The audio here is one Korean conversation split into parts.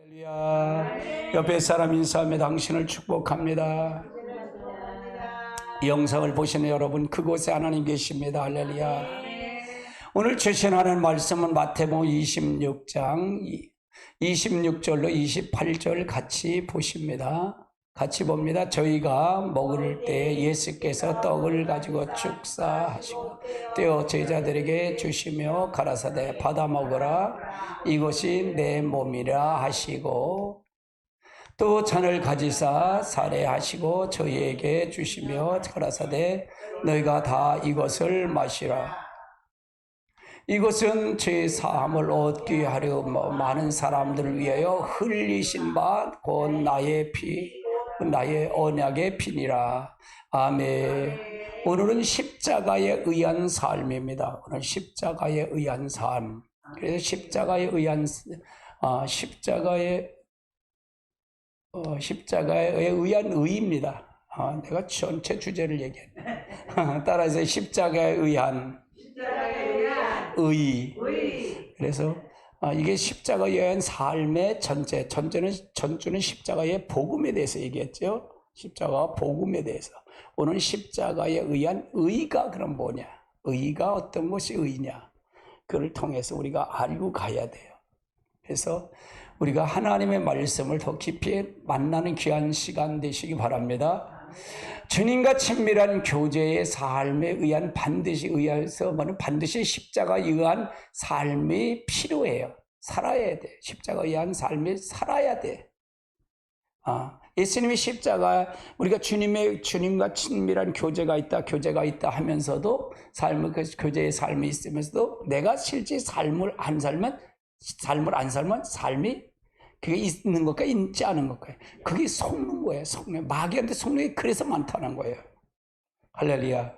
할렐루야. 옆에 사람 인사하며 당신을 축복합니다. 이 영상을 보시는 여러분, 그곳에 하나님 계십니다. 할렐루야. 오늘 주신하는 말씀은 마태복음 26장 26절로 28절 같이 보십니다. 같이 봅니다. 저희가 먹을 때 예수께서 떡을 가지고 축사하시고 떼어 제자들에게 주시며 가라사대 받아 먹으라, 이것이 내 몸이라 하시고, 또 잔을 가지사 살해하시고 저희에게 주시며 가라사대 너희가 다 이것을 마시라, 이것은 죄 사함을 얻기 하려 많은 사람들을 위하여 흘리신 바 곧 나의 피, 나의 언약의 피니라. 아멘. 오늘은 십자가에 의한 삶입니다. 오늘 십자가에 의한 삶. 그래서 십자가에 의한 십자가에 의한 의입니다. 내가 전체 주제를 얘기했네. 따라서 십자가에 의한 의. 그래서 이게 십자가에 의한 삶의 전주는 십자가의 복음에 대해서 얘기했죠. 십자가 복음에 대해서. 오늘 십자가에 의한 의가 그럼 뭐냐? 의가 어떤 것이 의냐? 그를 통해서 우리가 알고 가야 돼요. 그래서 우리가 하나님의 말씀을 더 깊이 만나는 귀한 시간 되시기 바랍니다. 주님과 친밀한 교제의 삶에 의한 반드시 십자가에 의한 삶이 필요해요. 살아야 돼. 십자가에 의한 삶이 살아야 돼. 예수님의 십자가, 우리가 주님과 친밀한 교제가 있다 하면서도 그 교제의 삶이 있으면서도 내가 실제 삶을 안 살면 삶이 그게 있는 것과 있지 않은 것과 그게 속는 거예요. 마귀한테 속는 게 그래서 많다는 거예요. 할렐루야.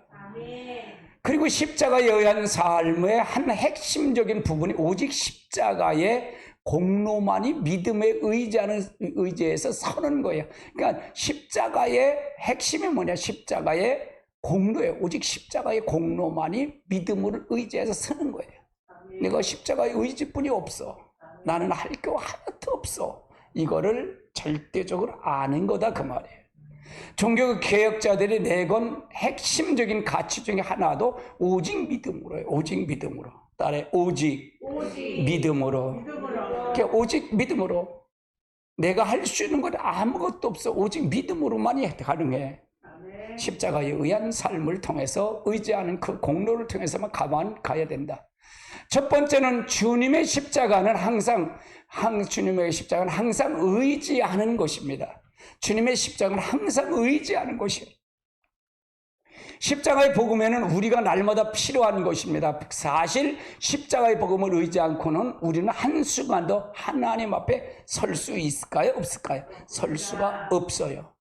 그리고 십자가에 의한 삶의 한 핵심적인 부분이 오직 십자가의 공로만이 믿음에 의지해서 서는 거예요. 그러니까 십자가의 핵심이 뭐냐? 십자가의 공로예요. 오직 십자가의 공로만이 믿음을 의지해서 서는 거예요. 내가 십자가의 의지뿐이 없어. 나는 할 게 하나도 없어. 이거를 절대적으로 아는 거다 그 말이에요. 종교 개혁자들이 내건 핵심적인 가치 중에 하나도 오직 믿음으로예요. 오직 믿음으로. 따라해. 오직 믿음으로. 오직 믿음으로. 내가 할 수 있는 건 아무것도 없어. 오직 믿음으로만이 가능해. 십자가에 의한 삶을 통해서 의지하는 그 공로를 통해서만 가야 된다. 첫 번째는 주님의 십자가는 항상 의지하는 것입니다. 주님의 십자가는 항상 의지하는 것이에요. 십자가의 복음에는 우리가 날마다 필요한 것입니다. 사실 십자가의 복음을 의지 않고는 우리는 한순간도 하나님 앞에 설 수 있을까요? 없을까요? 설 수가 없어요.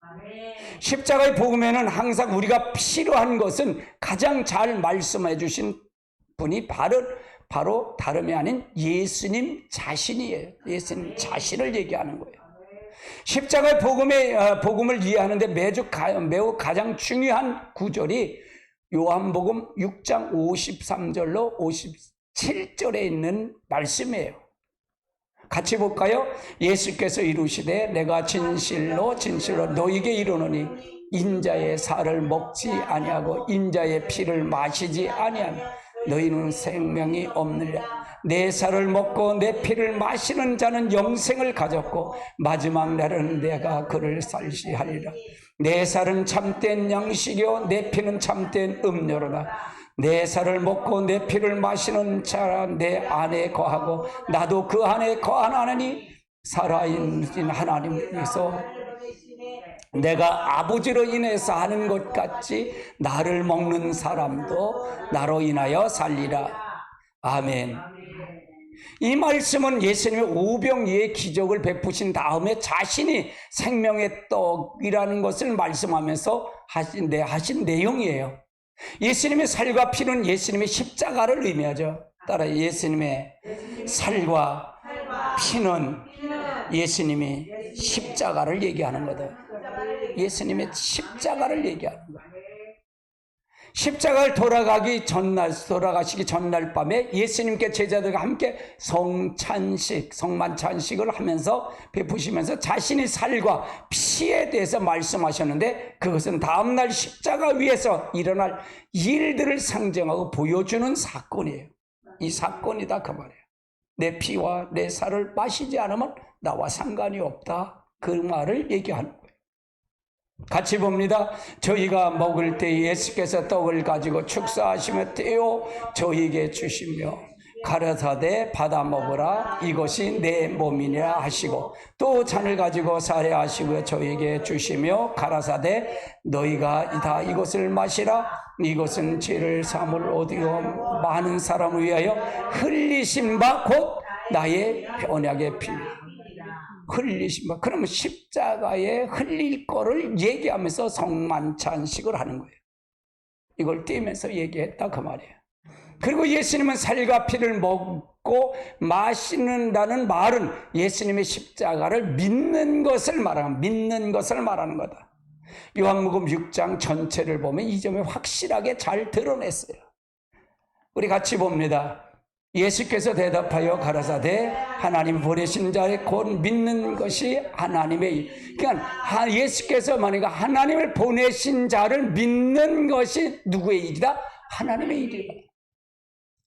십자가의 복음에는 항상 우리가 필요한 것은 가장 잘 말씀해 주신 분이 바로 다름이 아닌 예수님 자신이에요. 예수님 자신을 얘기하는 거예요. 십자가의 복음을 이해하는데 매우 가장 중요한 구절이 요한복음 6장 53절로 57절에 있는 말씀이에요. 같이 볼까요? 예수께서 이루시되 내가 진실로 너희에게 이르노니 인자의 살을 먹지 아니하고 인자의 피를 마시지 아니하면 너희는 생명이 없느니라. 내 살을 먹고 내 피를 마시는 자는 영생을 가졌고 마지막 날은 내가 그를 살시하리라. 내 살은 참된 양식이요 내 피는 참된 음료로다. 내 살을 먹고 내 피를 마시는 자라 내 안에 거하고 나도 그 안에 거하나니 살아있는 하나님께서 내가 아버지로 인해서 하는 것 같이 나를 먹는 사람도 나로 인하여 살리라. 아멘. 이 말씀은 예수님의 오병이의 기적을 베푸신 다음에 자신이 생명의 떡이라는 것을 말씀하면서 하신 내용이에요. 예수님의 살과 피는 예수님의 십자가를 의미하죠. 따라 예수님의 살과 피는 예수님의 십자가를 얘기하는 거다. 예수님의 십자가를 얘기하는 거예요. 십자가를 돌아가시기 전날 밤에 예수님께 제자들과 함께 성만찬식을 하면서 베푸시면서 자신의 살과 피에 대해서 말씀하셨는데, 그것은 다음날 십자가 위에서 일어날 일들을 상징하고 보여주는 사건이에요. 이 사건이다 그 말이에요. 내 피와 내 살을 마시지 않으면 나와 상관이 없다, 그 말을 얘기하는 거예요. 같이 봅니다. 저희가 먹을 때 예수께서 떡을 가지고 축사하시며 떼어 저희에게 주시며 가라사대 받아 먹으라, 이것이 내 몸이니라 하시고, 또 잔을 가지고 사례하시고 저희에게 주시며 가라사대 너희가 다 이것을 마시라, 이것은 죄를 사함을 얻어 많은 사람을 위하여 흘리신 바 곧 나의 언약의 피입니다. 흘리신 바. 그러면 십자가에 흘릴 거를 얘기하면서 성만찬식을 하는 거예요. 이걸 띄면서 얘기했다 그 말이에요. 그리고 예수님은 살과 피를 먹고 마시는다는 말은 예수님의 십자가를 믿는 것을 말하는 거다. 요한복음 6장 전체를 보면 이 점이 확실하게 잘 드러냈어요. 우리 같이 봅니다. 예수께서 대답하여 가라사대 하나님 보내신 자의 곧 믿는 것이 하나님의 일. 그러니까 예수께서 만약에 하나님을 보내신 자를 믿는 것이 누구의 일이다? 하나님의 일이다.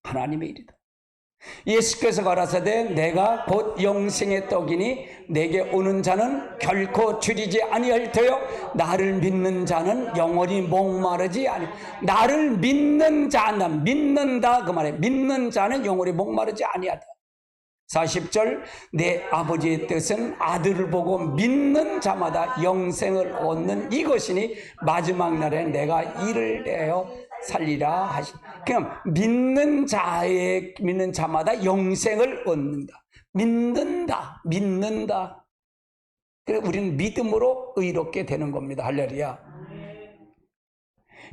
하나님의 일이다. 예수께서 가라사대 내가 곧 영생의 떡이니 내게 오는 자는 결코 줄이지 아니할 터요 나를 믿는 자는 영원히 목마르지 아니. 나를 믿는 자는, 믿는다 그 말이에요. 믿는 자는 영원히 목마르지 아니하다. 40절 내 아버지의 뜻은 아들을 보고 믿는 자마다 영생을 얻는 이것이니 마지막 날에 내가 이를 내어 살리라 하시. 그럼 믿는 자마다 영생을 얻는다. 믿는다. 그래 우리는 믿음으로 의롭게 되는 겁니다. 할렐루야.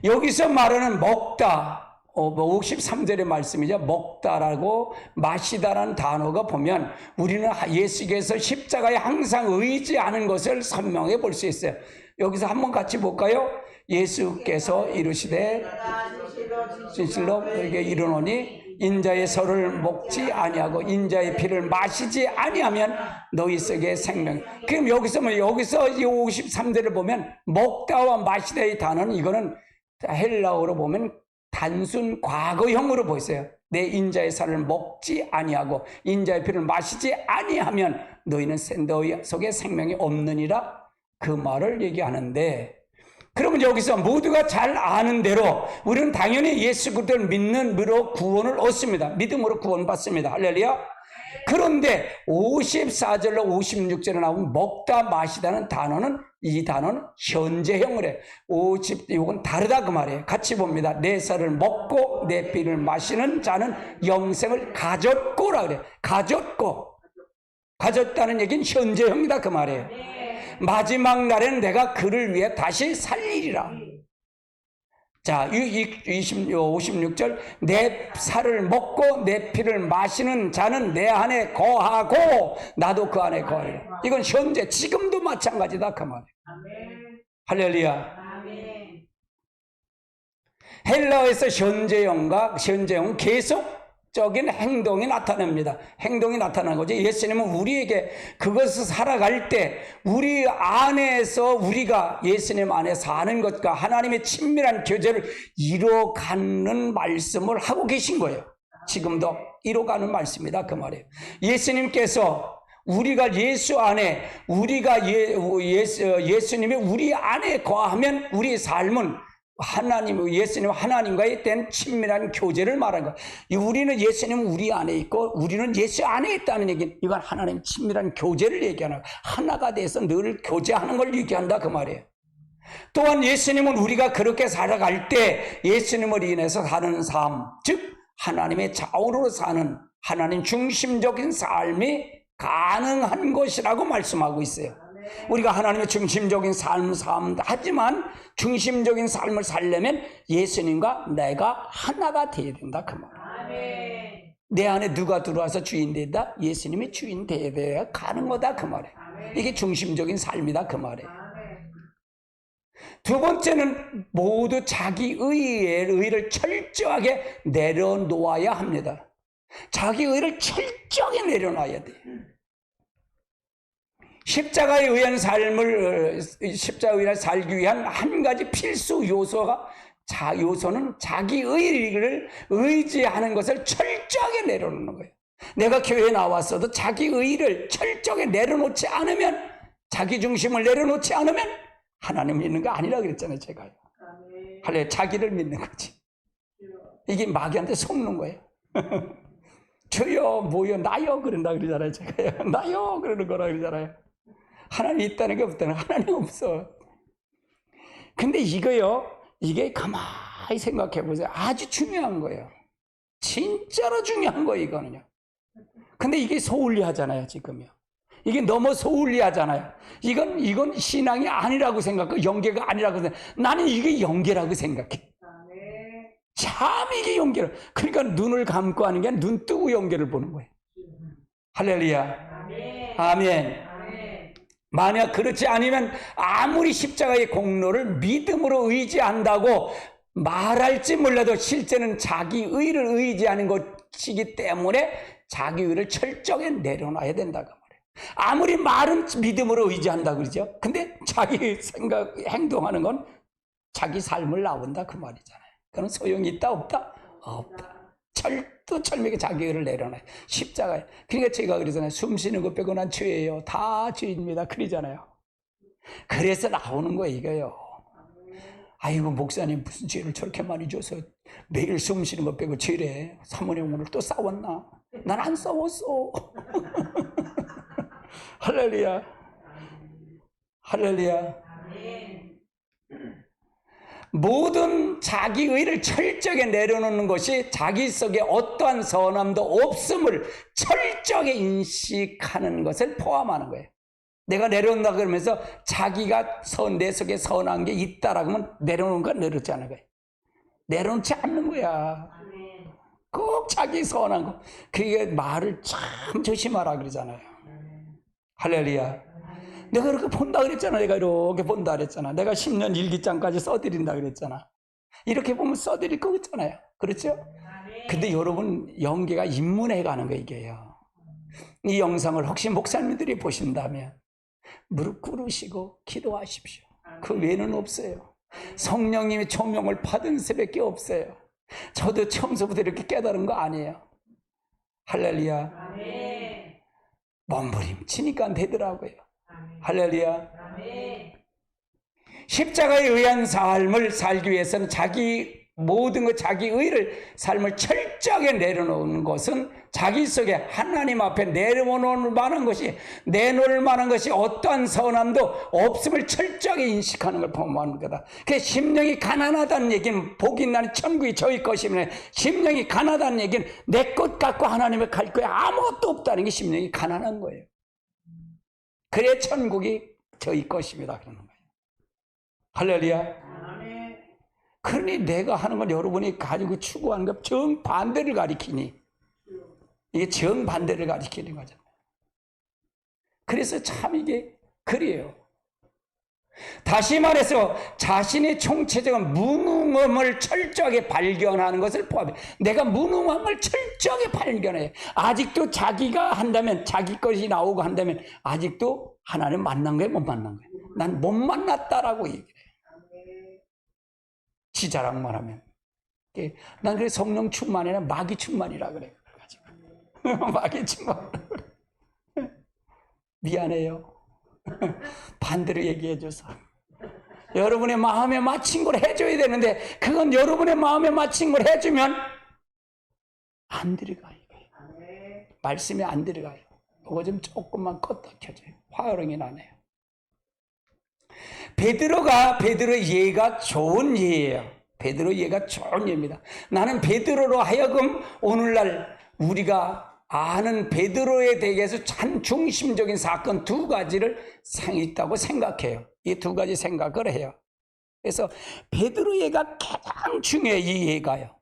여기서 말하는 먹다, 53절의 말씀이죠. 먹다라고 마시다라는 단어가 보면 우리는 예수께서 십자가에 항상 의지하는 것을 선명해 볼 수 있어요. 여기서 한번 같이 볼까요? 예수께서 이르시되 진실로 너에게 이르노니 인자의 살을 먹지 아니하고 인자의 피를 마시지 아니하면 너희 속에 생명. 그럼 여기서 이 53절을 보면 먹다와 마시다의 단어는 이거는 헬라어로 보면 단순 과거형으로 보이세요. 내 인자의 살을 먹지 아니하고 인자의 피를 마시지 아니하면 너희는 너희 속에 생명이 없느니라, 그 말을 얘기하는데, 그러면 여기서 모두가 잘 아는 대로 우리는 당연히 예수 그리스도를 믿는으로 구원을 얻습니다. 믿음으로 구원받습니다. 할렐루야. 그런데 54절로 56절에 나오는 먹다 마시다는 단어는, 이 단어는 현재형을 해요. 이건 다르다 그 말이에요. 같이 봅니다. 내 살을 먹고 내 피를 마시는 자는 영생을 가졌고라 그래요. 가졌다는 얘기는 현재형이다 그 말이에요. 마지막 날에는 내가 그를 위해 다시 살리리라. 자, 56절 내 살을 먹고 내 피를 마시는 자는 내 안에 거하고 나도 그 안에 거하리라. 이건 현재, 지금도 마찬가지다 그 말이에요. 할렐루야. 헬라어에서 현재형은 계속적인 행동이 나타납니다. 행동이 나타나는 거죠. 예수님은 우리에게 그것을 살아갈 때 우리 안에서 우리가 예수님 안에 사는 것과 하나님의 친밀한 교제를 이뤄가는 말씀을 하고 계신 거예요. 지금도 이뤄가는 말씀이다 그 말이에요. 예수님께서 우리가 예수 안에, 예수님이 우리 안에 거하면 우리 삶은 예수님 하나님과의 된 친밀한 교제를 말한 거예요. 우리는 예수님은 우리 안에 있고 우리는 예수 안에 있다는 얘기는 이건 하나님 친밀한 교제를 얘기하는 거예요. 하나가 돼서 늘 교제하는 걸 얘기한다 그 말이에요. 또한 예수님은 우리가 그렇게 살아갈 때 예수님을 인해서 사는 삶, 즉 하나님의 자우로 사는 하나님 중심적인 삶이 가능한 것이라고 말씀하고 있어요. 우리가 하나님의 중심적인 삶을 하지만 중심적인 삶을 살려면 예수님과 내가 하나가 되어야 된다 그 말이에요. 내 안에 누가 들어와서 주인 되다? 예수님이 주인 되어야 가는 거다 그 말이에요. 이게 중심적인 삶이다 그 말이에요. 두 번째는 모두 자기 의를 철저하게 내려놓아야 합니다. 자기 의를 철저하게 내려놔야 돼요. 십자가에 의한 십자가에 살기 위한 한 가지 필수 요소는 자기 의를 의지하는 것을 철저하게 내려놓는 거예요. 내가 교회에 나왔어도 자기 의를 철저하게 내려놓지 않으면, 자기 중심을 내려놓지 않으면 하나님 믿는 거 아니라 그랬잖아요, 제가요. 할렐루야, 자기를 믿는 거지. 이게 마귀한테 속는 거예요. 저요, 뭐요, 나요, 그런다 그러잖아요, 제가요. 나요, 그러는 거라 그러잖아요. 하나님 있다는 게 없다는 거, 하나님 없어. 근데 이게 가만히 생각해 보세요. 아주 중요한 거예요. 진짜로 중요한 거예요, 이거는요. 근데 이게 소홀히 하잖아요, 지금요. 이게 너무 소홀히 하잖아요. 이건 신앙이 아니라고 생각하고, 영계가 아니라고 생각해. 나는 이게 영계라고 생각해. 참 이게 영계라. 그러니까 눈을 감고 하는 게 아니라 눈 뜨고 영계를 보는 거예요. 할렐루야. 아멘. 만약 그렇지 않으면 아무리 십자가의 공로를 믿음으로 의지한다고 말할지 몰라도 실제는 자기 의를 의지하는 것이기 때문에 자기 의를 철저하게 내려놔야 된다고 말해요. 아무리 말은 믿음으로 의지한다 그러죠. 근데 자기 생각, 행동하는 건 자기 삶을 나온다 그 말이잖아요. 그럼 소용이 있다 없다? 없다. 철두철미하게 자기 의를 내려놔요. 십자가에. 그러니까 제가 그러잖아요. 숨 쉬는 것 빼고 난 죄예요. 다 죄입니다. 그러잖아요. 그래서 나오는 거예요, 이거요. 아이고, 목사님 무슨 죄를 저렇게 많이 줘서 매일 숨 쉬는 것 빼고 죄래. 사모님 오늘 또 싸웠나? 난 안 싸웠어. 할렐루야. 할렐루야. 모든 자기 의를 철저하게 내려놓는 것이 자기 속에 어떠한 선함도 없음을 철저하게 인식하는 것을 포함하는 거예요. 내가 내려놓는다 그러면서 자기가 내 속에 선한 게 있다라고 하면 내려놓는 건 내려놓지 않는 거예요. 내려놓지 않는 거야. 꼭 자기 선한 거. 그게 말을 참 조심하라 그러잖아요. 할렐루야. 내가 그렇게 본다 그랬잖아. 내가 이렇게 본다 그랬잖아. 내가 10년 일기장까지 써드린다 그랬잖아. 이렇게 보면 써드릴 거 있잖아요. 그렇죠? 근데 여러분, 영계가 입문해 가는 거 이게요. 이 영상을 혹시 목사님들이 보신다면 무릎 꿇으시고 기도하십시오. 그 외에는 없어요. 성령님의 조명을 받은 수밖에 없어요. 저도 처음부터 이렇게 깨달은 거 아니에요. 할렐루야. 몸부림치니까 되더라고요. 할렐루야. 십자가에 의한 삶을 살기 위해서는 모든 것, 자기 의를, 삶을 철저하게 내려놓는 것은 자기 속에 하나님 앞에 내놓을 만한 것이 어떠한 선함도 없음을 철저하게 인식하는 걸 포함하는 거다. 그 심령이 가난하다는 얘기는 복이 나는 천국이 저희 것이면, 심령이 가난하다는 얘기는 내 것 갖고 하나님을 갈 거에 아무것도 없다는 게 심령이 가난한 거예요. 그래 천국이 저희 것입니다 그러는 거예요. 할렐루야. 그러니 내가 하는 건 여러분이 가지고 추구하는 것 정반대를 가리키니, 이게 정반대를 가리키는 거잖아요. 그래서 참 이게 그래요. 다시 말해서 자신의 총체적인 무능함을 철저하게 발견하는 것을 포함해. 내가 무능함을 철저하게 발견해. 아직도 자기가 한다면, 자기 것이 나오고 한다면 아직도 하나님 만난 거예요, 못 만난 거예요? 난 못 만났다라고 얘기해. 지 자랑만 하면. 난 그래 성령 충만이나 마귀 충만이라 그래. 마귀 충만. 미안해요. 반대로 얘기해줘서. 여러분의 마음에 맞힌 걸 해줘야 되는데, 그건 여러분의 마음에 맞힌 걸 해주면 안 들어가요. 말씀이 안 들어가요. 그거 좀 조금만 껐다 켜줘요. 화요령이 나네요. 베드로의 예가 좋은 예예요. 베드로의 예가 좋은 예입니다. 나는 베드로로 하여금 오늘날 우리가 아는 베드로에 대해서 한 중심적인 사건 두 가지를 있다고 생각해요. 이 두 가지 생각을 해요. 그래서 베드로 예가 가장 중요해요. 이 예가요.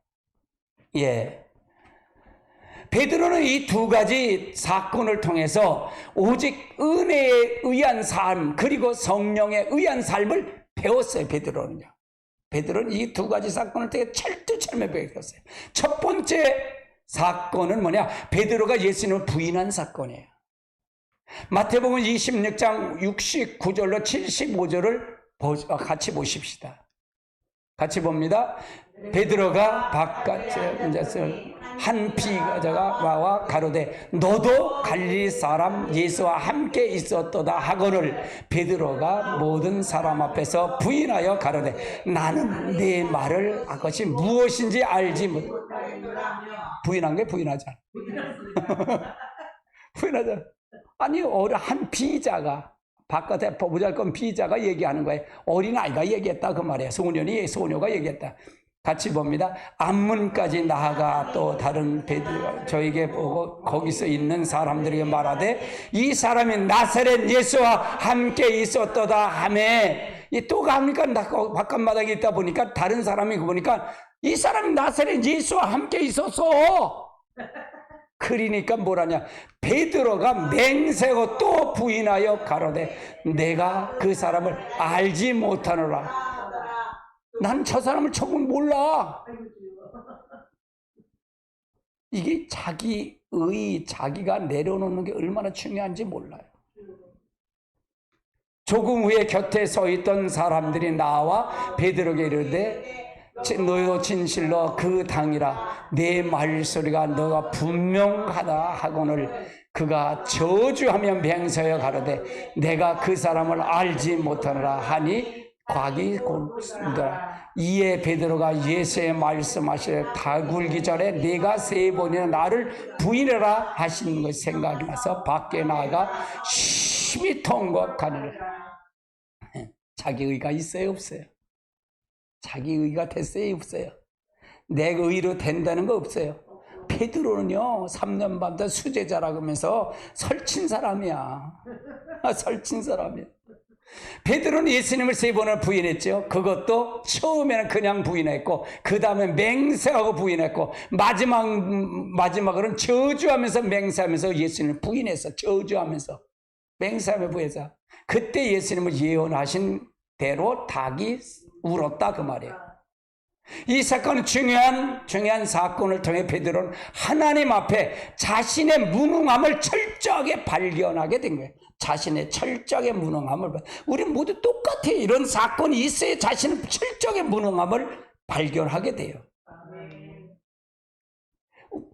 예. 베드로는 이 두 가지 사건을 통해서 오직 은혜에 의한 삶, 그리고 성령에 의한 삶을 배웠어요. 베드로는요. 베드로는 이 두 가지 사건을 되게 철두철미 배웠어요. 첫 번째 사건은 뭐냐? 베드로가 예수님을 부인한 사건이에요. 마태복음 26장 69절로 75절을 같이 보십시다. 같이 봅니다. 베드로가 바깥에 앉아서 한 비가자가 와와 가로되 너도 갈릴리 사람 예수와 함께 있었도다 하거늘 베드로가 모든 사람 앞에서 부인하여 가로되 나는 네 말을 그것이 무엇인지 알지 못. 부인한 게 부인하자. 부인하자. 아니 한 비자가 바깥에 보잘것 비자가 얘기하는 거예요. 어린아이가 얘기했다 그 말이에요. 소녀가 얘기했다. 같이 봅니다. 앞문까지 나아가 또 다른 베드로가 저에게 보고 거기서 있는 사람들에게 말하되 이 사람이 나사렛 예수와 함께 있었도다 하매 또 가니까 바깥마당에 있다 보니까 다른 사람이 보니까 이 사람이 나사렛 예수와 함께 있었어. 그러니까 뭐라냐? 베드로가 맹세하고 또 부인하여 가로되 내가 그 사람을 알지 못하노라. 난 저 사람을 조금 몰라. 이게 자기가 내려놓는 게 얼마나 중요한지 몰라요. 조금 후에 곁에 서 있던 사람들이 나와 베드로에게 이르되 너희도 진실로 그 당이라 내 말소리가 너가 분명하다 하거늘 그가 저주하며 맹세하여 가로되 내가 그 사람을 알지 못하노라 하니 곽이 곧더라. 이에 베드로가 예수의 말씀하시되 다 굴기 전에 네가 3번이나 나를 부인해라 하시는 것이 생각이 나서 밖에 나가 심히 통곡하니라. 자기 의가 있어요 없어요? 자기 의가 됐어요 없어요? 내 의로 된다는 거 없어요. 베드로는요 3년 밤 수제자라고 하면서 설친 사람이야. 설친 사람이야. 베드로는 예수님을 3번을 부인했죠. 그것도 처음에는 그냥 부인했고 그 다음에 맹세하고 부인했고 마지막으로는 저주하면서 맹세하면서 예수님을 부인했어. 저주하면서 맹세하며 부인해서 그때 예수님을 예언하신 대로 닭이 울었다 그 말이에요. 이 사건은 중요한 사건을 통해 베드로는 하나님 앞에 자신의 무능함을 철저하게 발견하게 된 거예요. 자신의 철저하게 무능함을. 우리 모두 똑같아요. 이런 사건이 있어야 자신의 철저하게 무능함을 발견하게 돼요.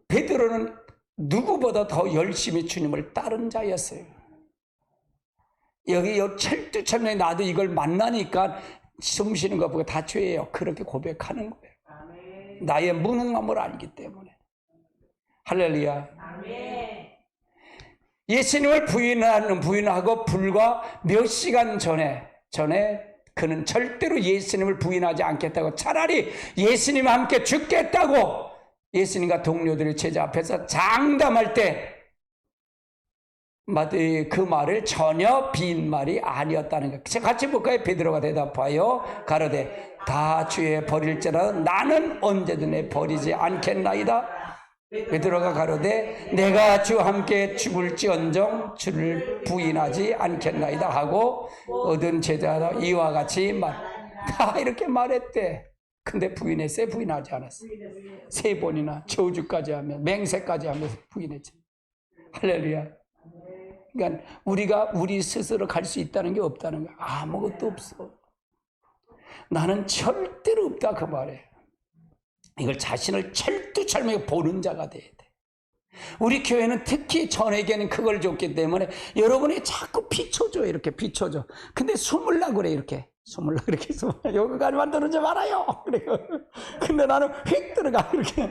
베드로는 누구보다 더 열심히 주님을 따른 자였어요. 여기 철두철미 나도 이걸 만나니까 숨 쉬는 것보다 다 죄예요. 그렇게 고백하는 거예요. 나의 무능함을 알기 때문에. 할렐루야. 예수님을 부인하고 불과 몇 시간 전에 그는 절대로 예수님을 부인하지 않겠다고 차라리 예수님과 함께 죽겠다고 예수님과 동료들의 제자 앞에서 장담할 때 그 말을 전혀 빈말이 아니었다는 것. 같이 볼까요? 베드로가 대답하여 가로되 다 주의 버릴지라도 나는 언제든 버리지 않겠나이다. 베드로가 가로되 내가 주와 함께 죽을지언정 주를 부인하지 않겠나이다 하고 얻은 제자도 이와 같이 다 이렇게 말했대. 근데 부인했어요? 부인하지 않았어요? 3번이나 저주까지 하며 맹세까지 하면서 부인했지. 할렐루야. 그러니까 우리가 우리 스스로 갈 수 있다는 게 없다는 거야. 아무것도 없어. 나는 절대로 없다 그 말이에요. 이걸 자신을 철두철미하게 보는 자가 돼야 돼. 우리 교회는 특히 전에게는 그걸 줬기 때문에 여러분이 자꾸 비춰줘. 이렇게 비춰줘. 근데 숨으려고 그래. 이렇게 여기까지 만들어지 말아요. 근데 나는 휙 들어가 이렇게.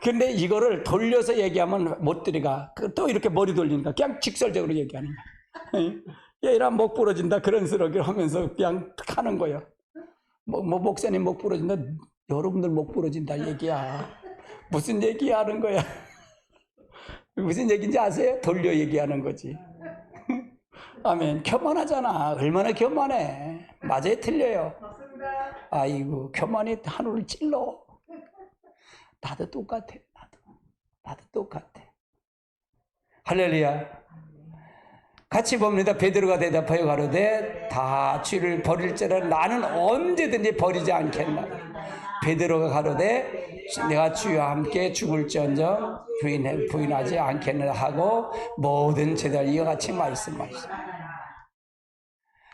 근데 이거를 돌려서 얘기하면 못 들어가. 또 이렇게 머리 돌리니까 그냥 직설적으로 얘기하는 거야. 얘라 목 부러진다 그런 스럽게 하면서 그냥 탁 하는 거예요. 목사님 목 부러진다. 여러분들 목 부러진다 얘기야. 무슨 얘기하는 거야? 무슨 얘기인지 아세요? 돌려 얘기하는 거지. 아멘. 교만하잖아. 얼마나 교만해. 맞아요? 틀려요? 아이고 교만이 하늘을 찔러. 나도 똑같아. 나도 똑같아. 할렐루야. 같이 봅니다. 베드로가 대답하여 가로되 다 죄를 버릴지라 나는 언제든지 버리지 않겠나. 베드로가 가로되 내가 주와 함께 죽을지언정 부인하지 않겠느라 하고 모든 제자를 이와 같이 말씀하시다.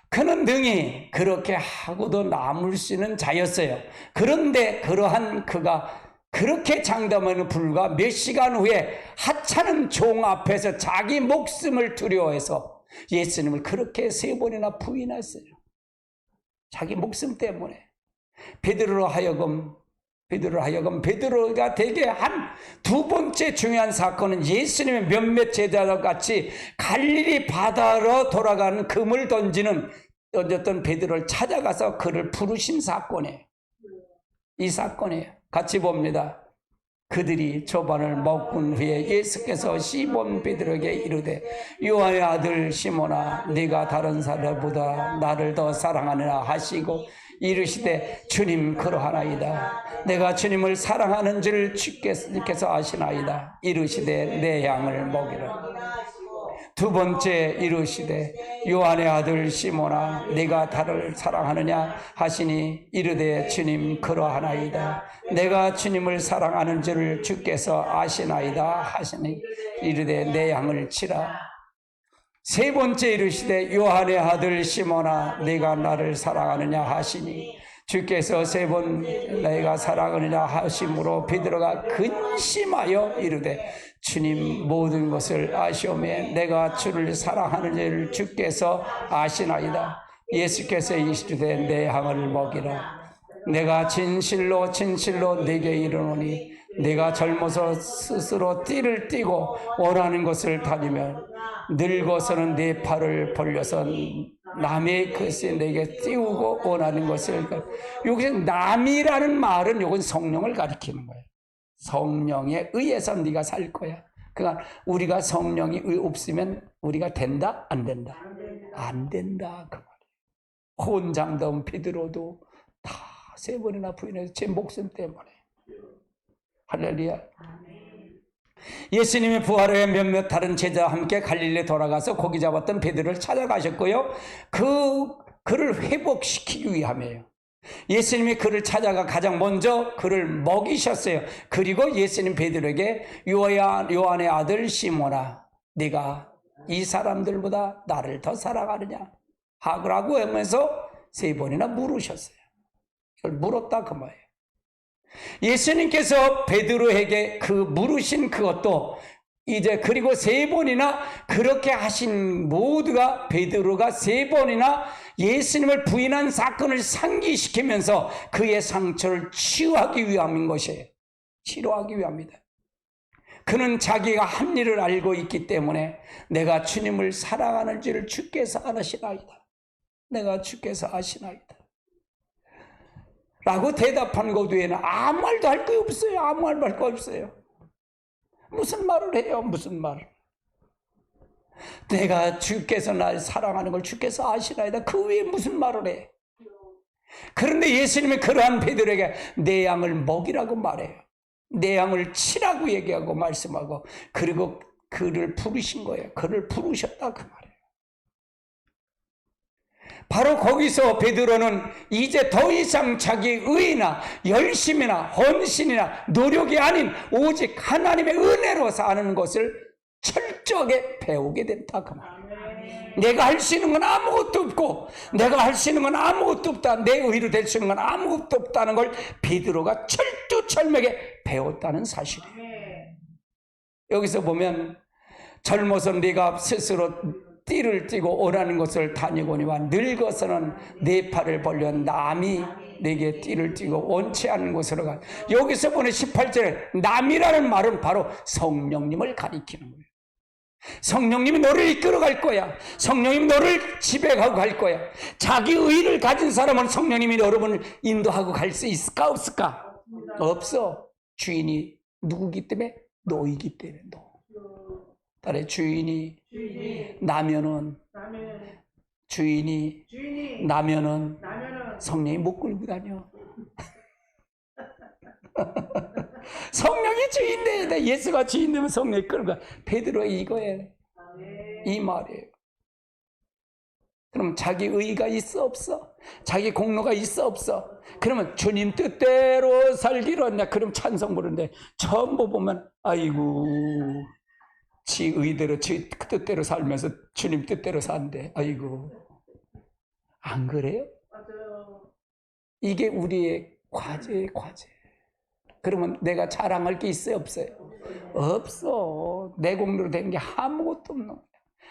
그는 능히 그렇게 하고도 남을 수 있는 자였어요. 그런데 그러한 그가 그렇게 장담하는 불과 몇 시간 후에 하찮은 종 앞에서 자기 목숨을 두려워해서 예수님을 그렇게 3번이나 부인했어요. 자기 목숨 때문에. 베드로가 되게 한 2번째 중요한 사건은 예수님의 몇몇 제자와 같이 갈릴리 바다로 돌아가는 금을 던졌던 베드로를 찾아가서 그를 부르신 사건이에요. 이 사건이에요. 같이 봅니다. 그들이 조반을 먹은 후에 예수께서 시몬 베드로에게 이르되 요한의 아들 시몬아 네가 다른 사람보다 나를 더 사랑하느냐 하시고 이르시되 주님 그러하나이다. 내가 주님을 사랑하는 줄 주께서 아시나이다. 이르시되 내 양을 먹이라. 2번째 이르시되 요한의 아들 시몬아 네가 나를 사랑하느냐 하시니 이르되 주님 그러하나이다. 내가 주님을 사랑하는 줄 주께서 아시나이다 하시니 이르되 내 양을 치라. 3번째 이르시되 요한의 아들 시몬아 네가 나를 사랑하느냐 하시니 주께서 3번 내가 사랑하느냐 하심으로 베드로가 근심하여 이르되 주님 모든 것을 아시오매 내가 주를 사랑하는 줄 주께서 아시나이다. 예수께서 이르시되 내 양을 먹이라. 내가 진실로 네게 이르노니 내가 젊어서 스스로 띠를 띠고 원하는 것을 다니면 늙어서는 내 팔을 벌려서 남의 것에 내게 띄우고 원하는 것을. 여기서 남이라는 말은 이건 성령을 가리키는 거예요. 성령에 의해서 네가 살 거야. 그러니까 우리가 성령이 없으면 우리가 된다? 안 된다? 안 된다 그 말이에요. 혼장던 베드로도 다 3번이나 부인해서 제 목숨 때문에. 할렐루야. 예수님의 부활에 몇몇 다른 제자와 함께 갈릴리에 돌아가서 고기 잡았던 베드로를 찾아가셨고요. 그를 회복시키기 위함이에요. 예수님이 그를 찾아가 가장 먼저 그를 먹이셨어요. 그리고 예수님 베드로에게 요한의 아들 시몬아 네가 이 사람들보다 나를 더 사랑하느냐 하라고 하면서 3번이나 물으셨어요. 그걸 물었다 그 말이에요. 예수님께서 베드로에게 그 물으신 그것도 이제 그리고 3번이나 그렇게 하신 모두가 베드로가 3번이나 예수님을 부인한 사건을 상기시키면서 그의 상처를 치유하기 위함인 것이에요. 치료하기 위함입니다. 그는 자기가 한 일을 알고 있기 때문에 내가 주님을 사랑하는 줄을 주께서 아시나이다. 내가 주께서 아시나이다. 라고 대답한 것 외에는 아무 말도 할 거 없어요. 아무 말도 할 거 없어요. 무슨 말을 해요? 무슨 말을. 내가 주께서 날 사랑하는 걸 주께서 아시나이다. 그 외에 무슨 말을 해? 그런데 예수님이 그러한 베드로에게 내 양을 먹이라고 말해요. 내 양을 치라고 얘기하고 말씀하고 그리고 그를 부르신 거예요. 그를 부르셨다 그 말이에요. 바로 거기서 베드로는 이제 더 이상 자기 의나 열심이나 헌신이나 노력이 아닌 오직 하나님의 은혜로 사는 것을 철저하게 배우게 됐다 그 말이에요. 내가 할 수 있는 건 아무것도 없고 내가 할 수 있는 건 아무것도 없다. 내 의로 될 수 있는 건 아무것도 없다는 걸 베드로가 철두철미하게 배웠다는 사실이에요. 여기서 보면 젊어서 네가 스스로 띠를 띠고 원하는 것을 다니거니와 늙어서는 네 팔을 벌려 남이 내게 띠를 띠고 원치 않는 곳으로 가. 여기서 보는 18절에 남이라는 말은 바로 성령님을 가리키는 거예요. 성령님이 너를 이끌어갈 거야. 성령님이 너를 지배하고 갈 거야. 자기 의를 가진 사람은 성령님이 여러분을 인도하고 갈 수 있을까 없을까? 없어. 주인이 누구기 때문에? 너이기 때문에 너. 딸의 주인이 나면은 주인이 나면은 성령이 못 끌고 다녀. 성령이 주인 돼야 예수가 주인 되면 성령이 끌고 가. 베드로의 이거예요. 이 말이에요. 그럼 자기 의의가 있어 없어? 자기 공로가 있어 없어? 그러면 주님 뜻대로 살기로 했냐? 그럼 찬송 부르는데 전부 보면 아이고 지 의대로 지 뜻대로 살면서 주님 뜻대로 산대. 아이고 안 그래요? 맞아요. 이게 우리의 과제예요, 과제. 그러면 내가 자랑할 게 있어요 없어요? 없어. 내 공로로 된 게 아무것도 없는 거야.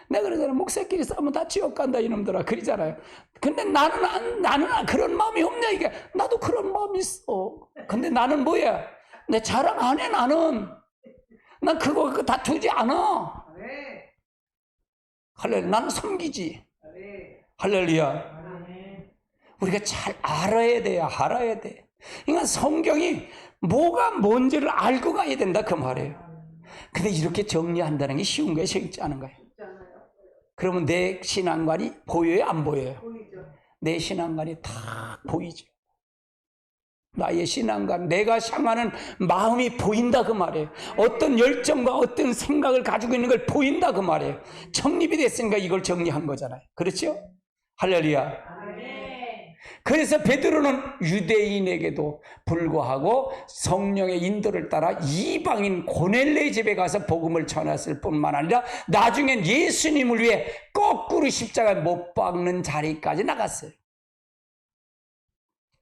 내가 그러잖아. 목사끼리 싸우면 다 지옥 간다 이놈들아 그러잖아요. 근데 나는 그런 마음이 없냐 이게. 나도 그런 마음이 있어. 근데 나는 뭐야? 내 자랑 안 해. 난 그거 다투지 않아. 네. 할렐루야. 나는 섬기지. 네. 할렐루야. 우리가 잘 알아야 돼요. 알아야 돼. 그러니까 성경이 뭐가 뭔지를 알고 가야 된다 그 말이에요. 근데 이렇게 정리한다는 게 쉬운 거예요? 쉽지 않은 거예요? 그러면 내 신앙관이 보여요? 안 보여요? 보이죠. 내 신앙관이 다 보이죠. 나의 신앙관, 내가 향하는 마음이 보인다 그 말이에요. 어떤 열정과 어떤 생각을 가지고 있는 걸 보인다 그 말이에요. 정립이 됐으니까 이걸 정리한 거잖아요. 그렇죠? 할렐루야. 그래서 베드로는 유대인에게도 불구하고 성령의 인도를 따라 이방인 고넬레 집에 가서 복음을 전했을 뿐만 아니라 나중엔 예수님을 위해 거꾸로 십자가에 못 박는 자리까지 나갔어요.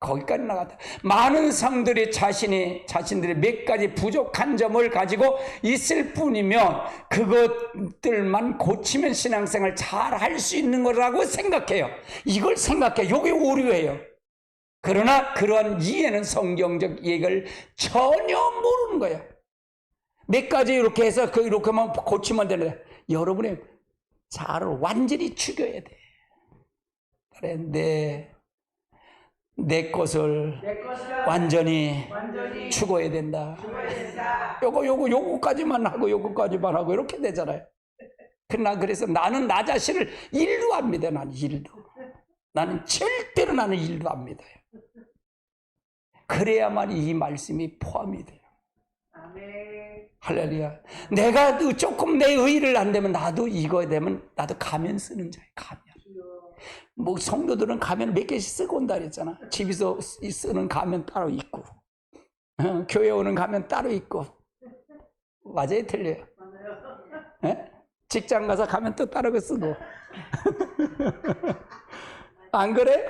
거기까지 나갔다. 많은 성들이 자신들의 몇 가지 부족한 점을 가지고 있을 뿐이면 그것들만 고치면 신앙생활 잘 할 수 있는 거라고 생각해요. 이걸 생각해. 이게 오류예요. 그러나 그러한 이해는 성경적 얘기를 전혀 모르는 거예요. 몇 가지 이렇게 해서 이렇게만 고치면 되는데 여러분의 자아를 완전히 죽여야 돼. 그런데 내 것을 완전히 죽어야 된다. 요거까지만 하고 이렇게 되잖아요. 그래서 나는 나 자신을 일도 합니다. 나는 절대로 일도 합니다. 그래야만 이 말씀이 포함이 돼요. 할렐루야. 내가 조금 내 의의를 안 되면 나도 이거에 되면 나도 가면 쓰는 자예요. 가면. 뭐 성도들은 가면 몇 개씩 쓰고 온다 그랬잖아. 집에서 쓰는 가면 따로 있고 교회 오는 가면 따로 있고. 맞아요? 틀려요? 네? 직장 가서 가면 또 따로 쓰고. 안 그래?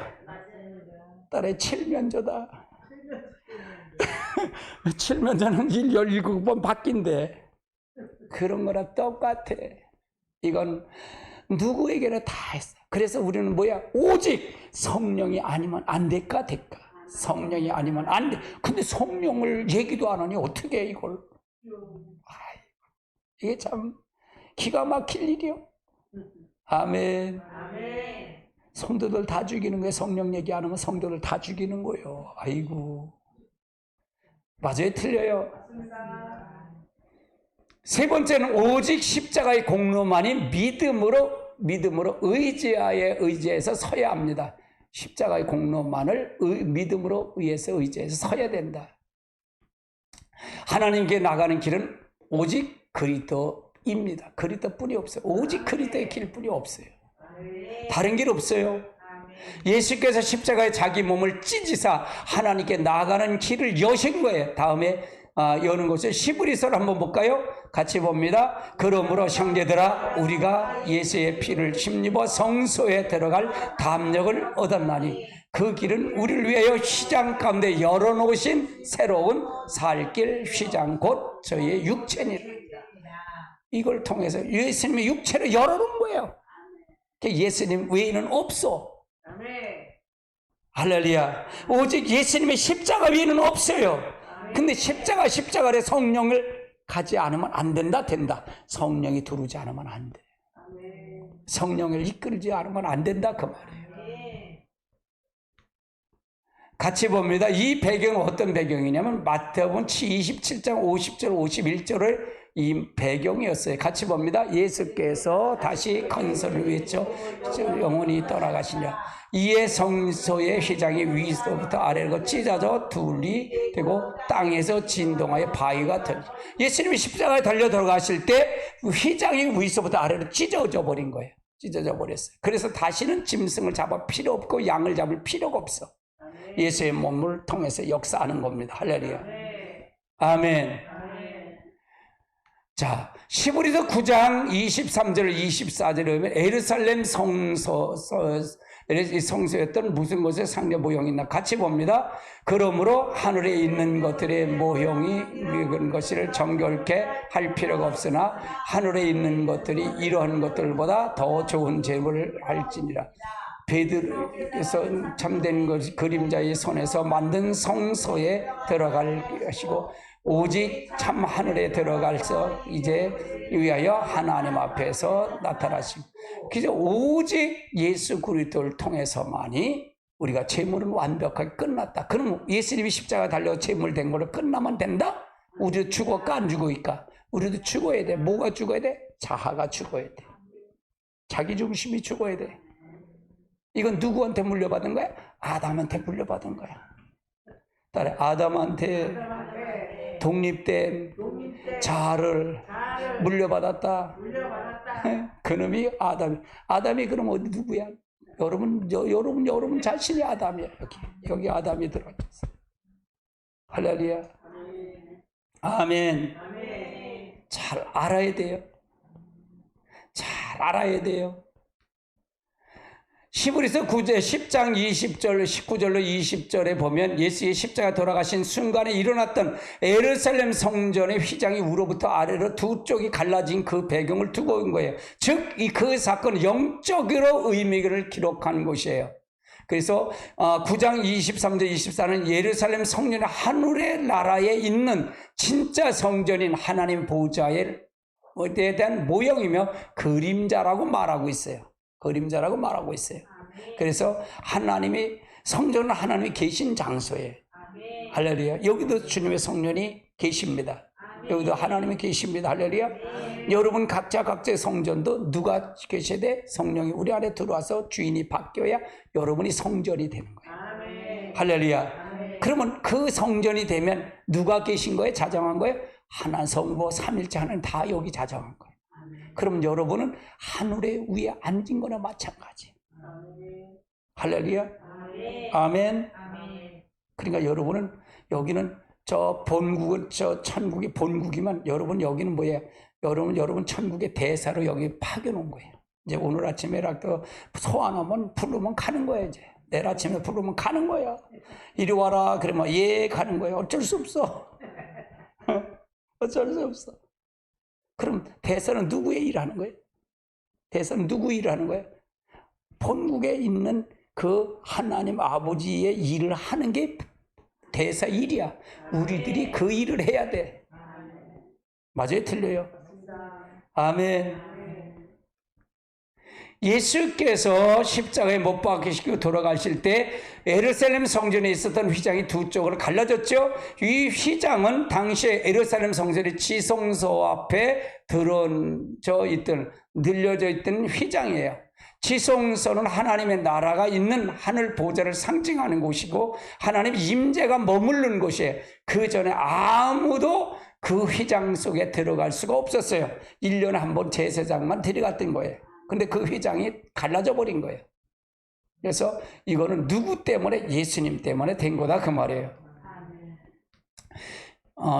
딸의 칠면조다. 칠면조는 17번 바뀐대. 그런 거랑 똑같아. 이건 누구에게나 다 했어. 그래서 우리는 뭐야? 오직 성령이 아니면 안 될까? 될까? 성령이 아니면 안 돼. 근데 성령을 얘기도 안 하니 어떻게 해, 이걸? 이게 참 기가 막힐 일이요. 아멘. 성도들 다 죽이는 거예요. 성령 얘기 안 하면 성도들 다 죽이는 거예요. 아이고. 맞아요? 틀려요? 세 번째는 오직 십자가의 공로만이 믿음으로 의지해서 서야 합니다. 십자가의 공로만을 믿음으로 의지해서 서야 된다. 하나님께 나가는 길은 오직 그리스도입니다. 그리스도뿐이 없어요. 오직 그리스도의 길뿐이 없어요. 다른 길 없어요. 예수께서 십자가에 자기 몸을 찢으사 하나님께 나가는 길을 여신 거예요. 다음에 여는 것을 히브리서를 한번 볼까요? 같이 봅니다. 그러므로 형제들아 우리가 예수의 피를 힘입어 성소에 들어갈 담력을 얻었나니 그 길은 우리를 위하여 휘장 가운데 열어놓으신 새로운 살 길 휘장 곧 저희의 육체니라. 이걸 통해서 예수님의 육체를 열어놓은 거예요. 예수님 외에는 없어. 할렐루야. 오직 예수님의 십자가 외에는 없어요. 근데 십자가에 성령을 가지 않으면 안 된다. 성령이 들어오지 않으면 안 돼. 성령을 이끌지 않으면 안 된다 그 말이에요. 같이 봅니다. 이 배경은 어떤 배경이냐면 마태복음 27장 50절 51절을 이 배경이었어요. 같이 봅니다. 예수께서 다시 건설을 외쳐 영원히 떠나가시냐. 이에 성소의 휘장이 위에서부터 아래로 찢어져 둘이 되고 땅에서 진동하여 바위가 터져. 예수님이 십자가에 달려 들어가실 때 휘장이 위에서부터 아래로 찢어져 버린 거예요. 찢어져 버렸어요. 그래서 다시는 짐승을 잡아 필요 없고 양을 잡을 필요가 없어. 예수의 몸을 통해서 역사하는 겁니다. 할렐루야. 아멘. 자, 히브리서 9장 23절 24절에 보면 에르살렘 성소였던 무슨 것의 상여 모형이 있나 같이 봅니다. 그러므로 하늘에 있는 것들의 모형이 이런 것을 정결케 할 필요가 없으나 하늘에 있는 것들이 이러한 것들보다 더 좋은 제물을 할지니라. 베드로께서 참된 것 그림자의 손에서 만든 성소에 들어갈 것이고 오직 참 하늘에 들어가서 이제 위하여 하나님 앞에서 나타나시고, 그래서 오직 예수 그리스도를 통해서만이 우리가 제물은 완벽하게 끝났다. 그럼 예수님이 십자가 달려 제물된 걸로 끝나면 된다? 우리도 죽을까 안 죽을까? 우리도 죽어야 돼. 뭐가 죽어야 돼? 자아가 죽어야 돼. 자기 중심이 죽어야 돼. 이건 누구한테 물려받은 거야? 아담한테 물려받은 거야. 따라 아담한테 독립된 자아를 물려받았다. 그놈이 아담이 그럼 어디 누구야? 여러분 자신이 아담이야. 여기 아담이 들어있어. 할렐루야. 아멘. 잘 알아야 돼요. 잘 알아야 돼요. 히브리서 10장 20절 19절로 20절에 보면 예수의 십자가 돌아가신 순간에 일어났던 에르살렘 성전의 휘장이 위로부터 아래로 두 쪽이 갈라진 그 배경을 두고 온 거예요. 즉 그 사건은 영적으로 의미를 기록한 것이에요. 그래서 9장 23절 24는 예루살렘 성전의 하늘의 나라에 있는 진짜 성전인 하나님 보좌에 대한 모형이며 그림자라고 말하고 있어요. 그림자라고 말하고 있어요. 그래서 하나님이 성전은 하나님이 계신 장소예요. 할렐루야. 여기도 주님의 성전이 계십니다. 여기도 하나님이 계십니다. 할렐루야. 여러분 각자의 성전도 누가 계셔야 돼? 성령이 우리 안에 들어와서 주인이 바뀌어야 여러분이 성전이 되는 거예요. 할렐루야. 그러면 그 성전이 되면 누가 계신 거예요? 자정한 거예요? 하나 성부 삼일체 하나님 다 여기 자정한 거예요. 그러면 여러분은 하늘의 위에 앉은 거나 마찬가지. 할렐루야. 아멘. 그러니까 여러분은 여기는 저 본국은 저 천국이 본국이면 여러분 여기는 뭐예요? 여러분 천국의 대사로 여기 파견 거예요. 이제 오늘 아침에 또 소환하면 부르면 가는 거예요. 이제 내일 아침에 부르면 가는 거야. 이리 와라 그러면 예 가는 거예요. 어쩔 수 없어. 어쩔 수 없어. 그럼 대사는 누구의 일을 하는 거예요? 대사는 누구 일을 하는 거예요? 본국에 있는 그 하나님 아버지의 일을 하는 게 대사 일이야. 우리들이 그 일을 해야 돼. 맞아요? 틀려요? 아멘. 예수께서 십자가에 못 박히시고 돌아가실 때 에르살렘 성전에 있었던 휘장이 두 쪽으로 갈라졌죠. 이 휘장은 당시에 에르살렘 성전의 지성소 앞에 늘려져 있던 휘장이에요. 지성소는 하나님의 나라가 있는 하늘 보좌를 상징하는 곳이고 하나님 임재가 머무르는 곳이에요. 그 전에 아무도 그 휘장 속에 들어갈 수가 없었어요. 1년에 한 번 제사장만 데려갔던 거예요. 근데 그 휘장이 갈라져 버린 거예요. 그래서 이거는 누구 때문에? 예수님 때문에 된 거다 그 말이에요.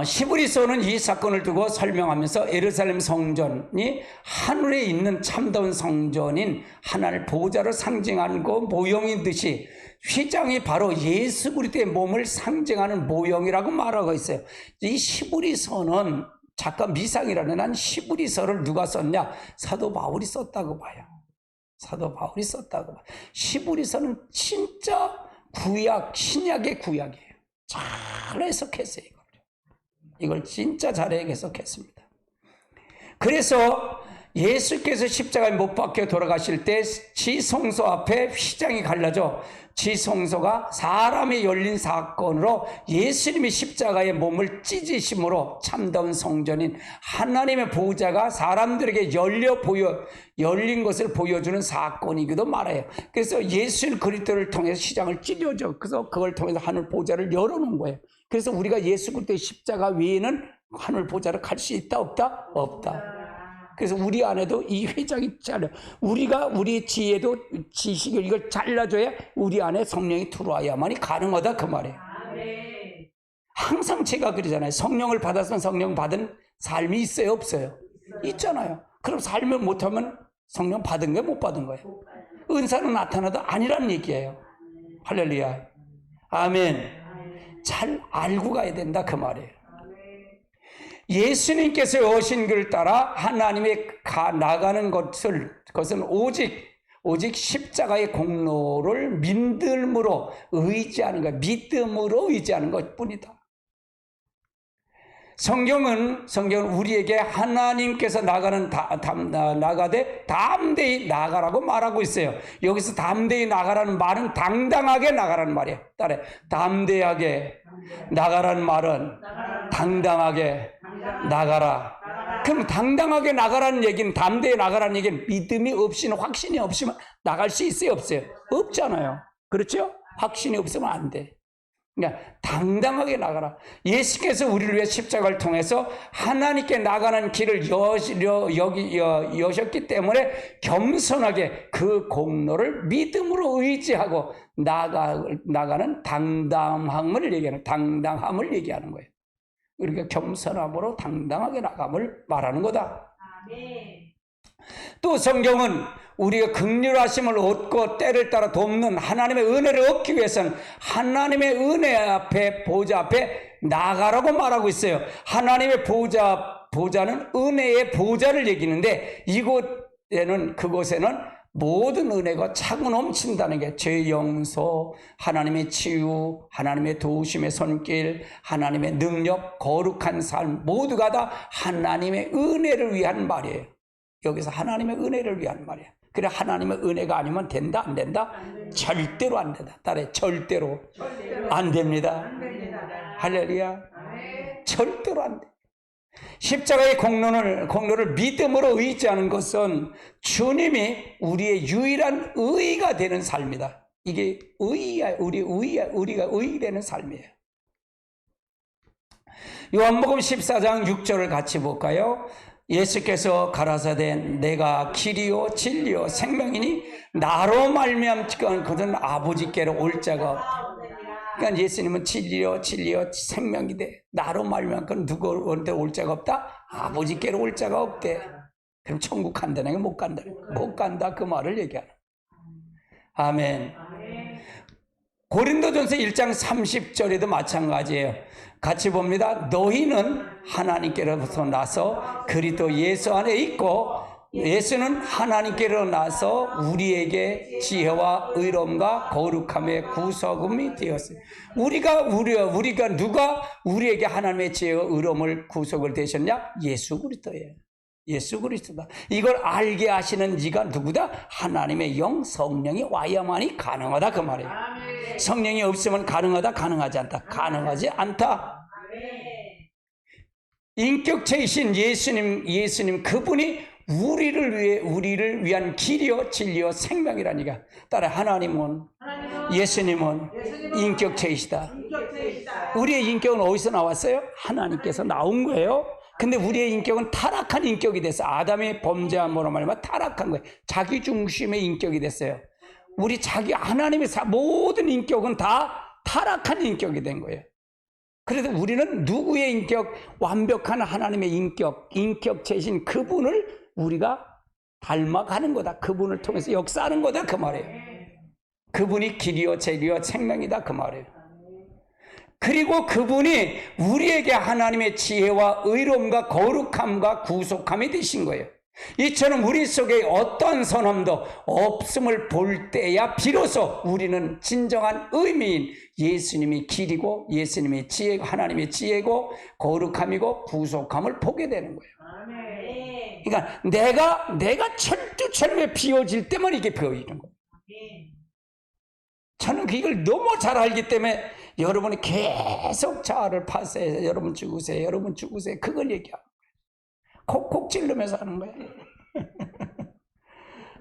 히브리서는 이 사건을 두고 설명하면서 에르살렘 성전이 하늘에 있는 참다운 성전인 하나님 보좌를 상징하는 그 모형인 듯이 휘장이 바로 예수 그리스도의 몸을 상징하는 모형이라고 말하고 있어요. 이 히브리서는 작가 미상이라는 난 히브리서를 누가 썼냐? 사도 바울이 썼다고 봐요. 사도 바울이 썼다고 봐요. 히브리서는 진짜 구약, 신약의 구약이에요. 잘 해석했어요. 이걸 진짜 잘 해석했습니다. 그래서 예수께서 십자가에 못 박혀 돌아가실 때 지성소 앞에 휘장이 갈라져 지성소가 사람이 열린 사건으로 예수님이 십자가의 몸을 찢으심으로 참다운 성전인 하나님의 보좌가 사람들에게 열린 것을 보여주는 사건이기도 말해요. 그래서 예수 그리스도를 통해서 휘장을 찢어져. 그래서 그걸 통해서 하늘 보좌를 열어놓은 거예요. 그래서 우리가 예수 그리스도의 십자가 위에는 하늘 보좌를 갈 수 있다 없다? 없다. 그래서 우리 안에도 이 회장이 잘려. 우리가 우리 지혜도 지식을 이걸 잘라줘야 우리 안에 성령이 들어와야만이 가능하다 그 말이에요. 항상 제가 그러잖아요. 성령을 받았으면 성령 받은 삶이 있어요, 없어요? 있잖아요. 그럼 삶을 못하면 성령 받은 거예요, 못 받은 거예요? 은사는 나타나도 아니라는 얘기예요. 할렐루야. 아멘. 잘 알고 가야 된다 그 말이에요. 예수님께서 오신 길 따라 하나님의 나가는 그것은 오직 십자가의 공로를 믿음으로 의지하는 것, 믿음으로 의지하는 것뿐이다. 성경은 우리에게 하나님께서 나가되 담대히 나가라고 말하고 있어요. 여기서 담대히 나가라는 말은 당당하게 나가라는 말이에요. 따라해. 담대하게 나가라는 말은 당당하게 나가라. 그럼 당당하게 나가라는 얘기는, 담대히 나가라는 얘기는 믿음이 없이는, 확신이 없이면 나갈 수 있어요, 없어요? 없잖아요. 그렇죠? 확신이 없으면 안 돼. 그러니까 당당하게 나가라. 예수께서 우리를 위해 십자가를 통해서 하나님께 나가는 길을 여셨기 때문에 겸손하게 그 공로를 믿음으로 의지하고 나가는 당당함을 얘기하는 거예요. 그러니까 겸손함으로 당당하게 나감을 말하는 거다. 또 성경은 우리가 긍휼하심을 얻고 때를 따라 돕는 하나님의 은혜를 얻기 위해서는 하나님의 은혜 앞에, 보좌 앞에 나가라고 말하고 있어요. 하나님의 보좌는 은혜의 보좌를 얘기하는데, 그곳에는 모든 은혜가 차고 넘친다는 게 죄 용서, 하나님의 치유, 하나님의 도우심의 손길, 하나님의 능력, 거룩한 삶 모두가 다 하나님의 은혜를 위한 말이에요. 여기서 하나님의 은혜를 위한 말이에요. 그래, 하나님의 은혜가 아니면 된다, 안 된다? 절대로 안 된다. 따라해. 절대로 안 됩니다. 할렐루야. 절대로 안 돼. 십자가의 공로를 믿음으로 의지하는 것은 주님이 우리의 유일한 의가 되는 삶이다. 이게 의야, 우리가 의되는 삶이에요. 요한복음 14장 6절을 같이 볼까요? 예수께서 가라사대 내가 길이요 진리요 생명이니 나로 말미암건 그는 아버지께로 올 자가 없다. 그러니까 예수님은 진리요 생명이 돼. 나로 말미암건 누구한테 올 자가 없다? 아버지께로 올 자가 없대. 그럼 천국 간다는 게 못 간다. 못 간다 그 말을 얘기하는. 아멘. 고린도전서 1장 30절에도 마찬가지예요. 같이 봅니다. 너희는 하나님께로부터 나서 그리스도 예수 안에 있고 예수는 하나님께로 나서 우리에게 지혜와 의로움과 거룩함의 구속음이 되었어요. 우리가 누가 우리에게 하나님의 지혜와 의로움을 구속을 되셨냐? 예수 그리스도예요. 예수 그리스도다. 이걸 알게 하시는 이가 누구다? 하나님의 영 성령이 와야만이 가능하다 그 말이에요. 성령이 없으면 가능하다? 가능하지 않다. 가능하지 않다. 인격체이신 예수님 그분이 우리를 위한 길이요 진리요 생명이라니까. 따라 하나님은 예수님은 인격체이시다. 우리의 인격은 어디서 나왔어요? 하나님께서 나온 거예요. 근데 우리의 인격은 타락한 인격이 됐어. 아담의 범죄함으로 말미암아 타락한 거예요. 자기 중심의 인격이 됐어요. 하나님의 모든 인격은 다 타락한 인격이 된 거예요. 그래서 우리는 누구의 인격? 완벽한 하나님의 인격체이신 그분을 우리가 닮아가는 거다. 그분을 통해서 역사하는 거다 그 말이에요. 그분이 길이요 진리요 생명이다 그 말이에요. 그리고 그분이 우리에게 하나님의 지혜와 의로움과 거룩함과 구속함이 되신 거예요. 이처럼 우리 속에 어떤 선함도 없음을 볼 때야 비로소 우리는 진정한 의미인 예수님이 길이고 예수님의 지혜고 하나님의 지혜고 거룩함이고 구속함을 보게 되는 거예요. 그러니까 내가 철두철미에 비워질 때만 이게 비워지는 거예요. 저는 이걸 너무 잘 알기 때문에 여러분이 계속 자아를 파세요. 여러분 죽으세요. 그걸 얘기하고 콕콕 찔르면서 하는 거예요.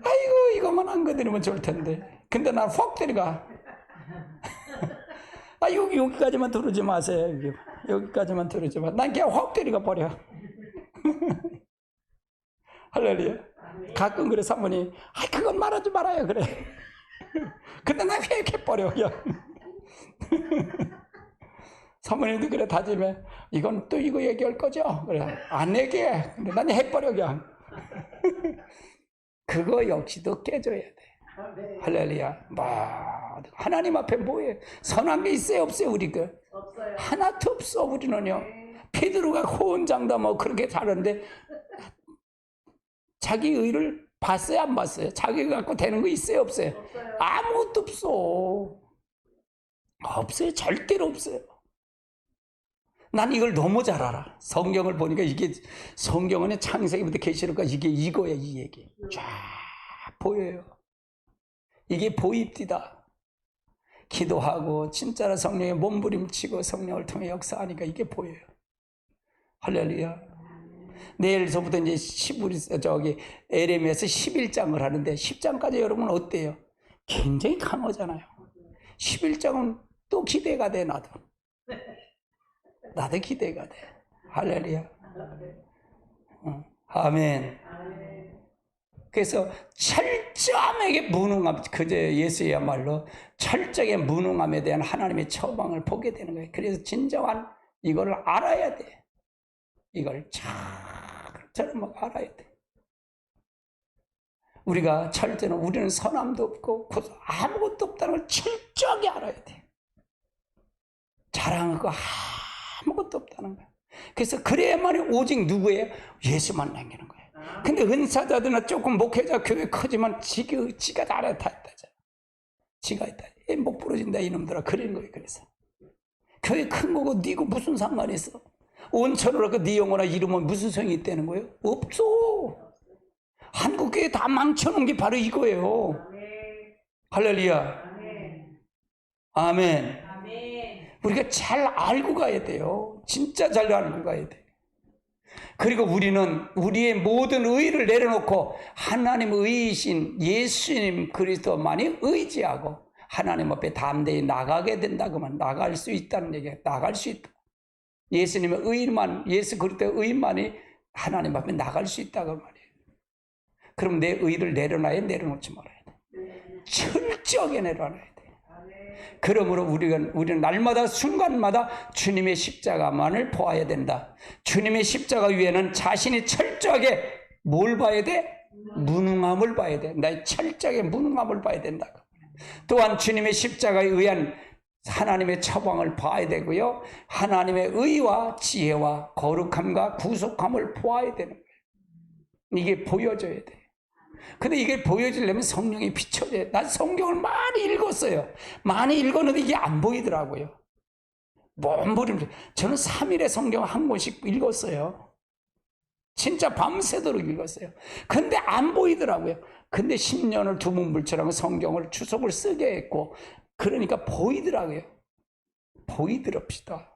아이고 이것만 안 건드리면 좋을 텐데. 근데 난 확 들어가. 여기까지만 들으지 마세요. 여기까지만 들으지 마. 난 그냥 확 들어가 버려. 할렐루야. 가끔 그래 사모님, 그건 말하지 말아요 그래. 근데 나 회개해버려 그냥. 사모님도 그래 다짐해. 이건 또 이거 얘기할 거죠? 그래 안 얘기해. 근데 난 해버려 그냥. 그거 역시도 깨져야 돼. 할렐루야. 하나님 앞에 뭐해? 선한 게 있어요 없어요 우리 그? 없어요. 하나도 없어 우리는요. 베드로가 호언장담 뭐 그렇게 잘하는데 자기 의를 봤어요 안 봤어요? 자기가 갖고 되는 거 있어요 없어요? 없어요. 아무것도 없어. 없어요. 절대로 없어요. 난 이걸 너무 잘 알아. 성경을 보니까 이게 성경은 창세기부터 계시록까지 이게 이거야 이 얘기. 쫙 보여요. 이게 보입디다. 기도하고 진짜로 성령의 몸부림치고 성령을 통해 역사하니까 이게 보여요. 할렐루야. 내일서부터 이제 에레미야서 11장을 하는데 10장까지 여러분 어때요? 굉장히 강하잖아요. 11장은 또 기대가 돼 나도 기대가 돼. 할렐루야. 아멘. 그래서 철저함에게 무능함, 그제 예수야말로 철저하게 무능함에 대한 하나님의 처방을 보게 되는 거예요. 그래서 진정한 이걸 알아야 돼. 이걸 잘처럼 막 알아야 돼. 우리가 철저는 우리는 선함도 없고 아무것도 없다는 걸 철저하게 알아야 돼. 자랑하고 아무것도 없다는 거야. 그래서 그래야만이 오직 누구예요? 예수만 남기는 거예요. 근데 은사자들은 조금 목회자 교회 크지만 지가 잘해 다 있다잖아. 지가 있다. 목 부러진다 이놈들아 그러는 거예요. 그래서 교회 큰 거고 니고 무슨 상관이 있어? 온천으로 네 영혼아 이름은 무슨 소용이 있다는 거예요? 없어. 한국 교회 다 망쳐놓은 게 바로 이거예요. 할렐루야. 아멘. 우리가 잘 알고 가야 돼요. 진짜 잘 알고 가야 돼. 그리고 우리는 우리의 모든 의의를 내려놓고 하나님 의이신 예수님 그리스도만이 의지하고 하나님 앞에 담대히 나가게 된다고만 나갈 수 있다는 얘기야. 나갈 수 있다. 예수님의 의만, 예수 그리스도의 의만이 하나님 앞에 나갈 수 있다고 말이에요. 그럼 내 의를 내려놔야 내려놓지 말아야 돼. 철저하게 내려놔야 돼. 그러므로 우리는 날마다 순간마다 주님의 십자가만을 보아야 된다. 주님의 십자가 위에는 자신이 철저하게 뭘 봐야 돼? 무능함을 봐야 돼. 나의 철저하게 무능함을 봐야 된다. 또한 주님의 십자가에 의한 하나님의 처방을 봐야 되고요. 하나님의 의와 지혜와 거룩함과 구속함을 보아야 되는 거예요. 이게 보여져야 돼. 근데 이게 보여지려면 성령이 비춰져요. 난 성경을 많이 읽었어요. 많이 읽었는데 이게 안 보이더라고요. 저는 3일에 성경 한 권씩 읽었어요. 진짜 밤새도록 읽었어요. 근데 안 보이더라고요. 근데 10년을 두문불처럼 성경을 주석을 쓰게 했고 그러니까 보이더라고요. 보이더랍시다.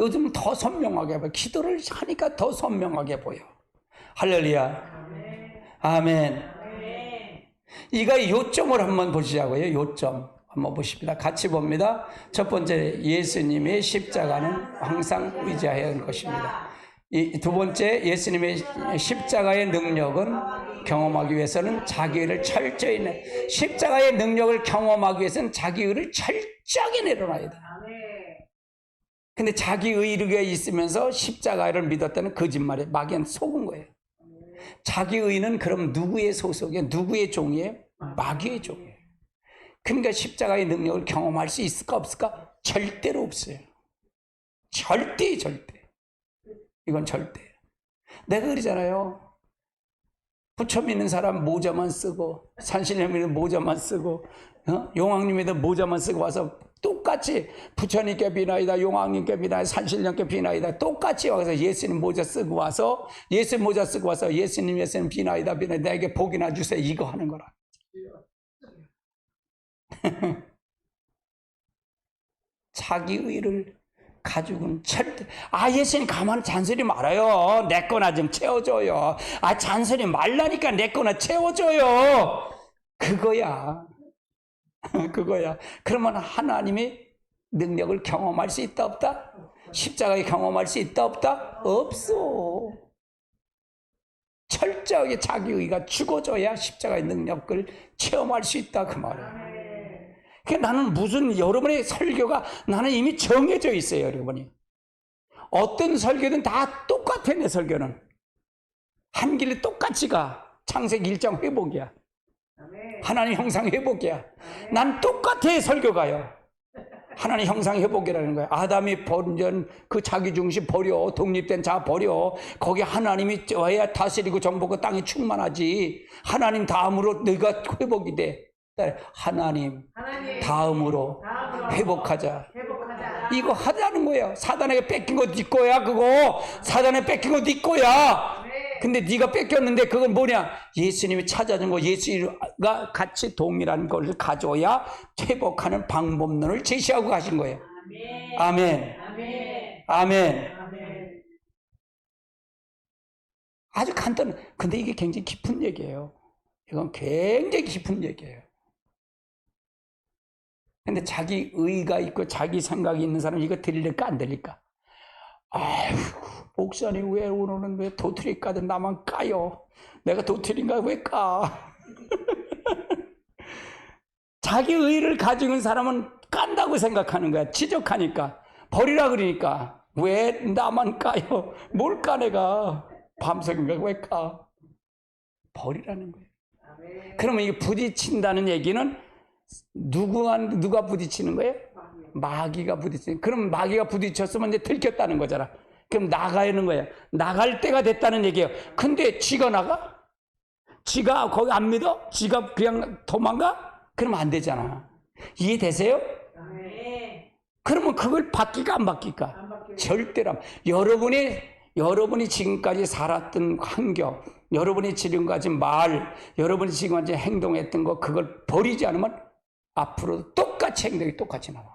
요즘 더 선명하게 보여. 기도를 하니까 더 선명하게 보여. 할렐루야. 아멘. 이거 요점을 한번 보시자고요. 요점 한번 보십니다. 같이 봅니다. 첫 번째, 예수님의 십자가는 항상 의지해야 하는 것입니다. 두 번째, 예수님의 십자가의 능력은 경험하기 위해서는 자기 의를 철저히 십자가의 능력을 경험하기 위해서는 자기 의를 철저하게 내려놔야 돼. 근데 자기 의가 있으면서 십자가를 믿었다는 거짓말에 마귀는 속은 거예요. 자기 의는 그럼 누구의 소속이에요? 누구의 종이에요? 마귀의 종이에요. 그러니까 십자가의 능력을 경험할 수 있을까 없을까? 절대로 없어요. 절대. 이건 절대. 내가 그러잖아요. 부처 믿는 사람 모자만 쓰고 산신령 믿는 모자만 쓰고 용왕님에도 모자만 쓰고 와서 똑같이 부처님께 비나이다 용왕님께 비나이다 산신령께 비나이다 똑같이 와서 예수님 모자 쓰고 와서 예수님 모자 쓰고 와서 예수님 비나이다 내게 복이나 주세요 이거 하는 거라. 자기 의를 가지고는 절대 예수님 가만히 잔소리 말아요. 내 거나 좀 채워줘요. 잔소리 말라니까 내 거나 채워줘요. 그거야. 그러면 하나님의 능력을 경험할 수 있다 없다? 십자가에 경험할 수 있다 없다? 없어. 철저하게 자기 의가 죽어져야 십자가의 능력을 체험할 수 있다 그 말이에요. 그러니까 나는 무슨 여러분의 설교가 나는 이미 정해져 있어요. 여러분이 어떤 설교든 다 똑같아. 내 설교는 한 길이 똑같이 가. 창세기 1장 회복이야. 하나님 형상 회복이야. 난 똑같아. 설교가요. 하나님 형상 회복이라는 거야. 아담이 본전 그 자기중심 버려. 독립된 자 버려. 거기 하나님이 와야 다스리고 정복하고 땅이 충만하지. 하나님 다음으로 너희가 회복이 돼. 하나님 다음으로 회복하자. 이거 하자는 거예요. 사단에게 뺏긴 거 네 거야. 그거 사단에 뺏긴 거 네 거야. 근데 네가 뺏겼는데 그건 뭐냐? 예수님이 찾아준 거, 예수가 같이 동일한 걸 가져야 회복하는 방법론을 제시하고 가신 거예요. 아멘. 아멘. 아멘. 아주 간단한. 근데 이게 굉장히 깊은 얘기예요. 이건 굉장히 깊은 얘기예요. 근데 자기 의가 있고 자기 생각이 있는 사람이 이거 들릴까 안 들릴까? 아휴, 목사님 왜 오늘은 왜 도토리 까든 나만 까요? 내가 도토리인가 왜 까? 자기 의를 가지고 있는 사람은 깐다고 생각하는 거야. 지적하니까. 버리라 그러니까. 왜 나만 까요? 뭘 까 내가? 밤새인가 왜 까? 버리라는 거예요. 그러면 이게 부딪힌다는 얘기는 누가 부딪히는 거예요? 마귀가 부딪히는. 그럼 마귀가 부딪혔으면 이제 들켰다는 거잖아. 그럼 나가는 거야. 나갈 때가 됐다는 얘기예요. 근데 지가 나가? 지가 거기 안 믿어? 지가 그냥 도망가? 그러면 안 되잖아. 이해되세요? 그러면 그걸 바뀔까 안 바뀔까? 절대로. 여러분이 지금까지 살았던 환경, 여러분이 지금까지 말, 여러분이 지금까지 행동했던 거 그걸 버리지 않으면 앞으로도 똑같이 행동이 똑같이 나와.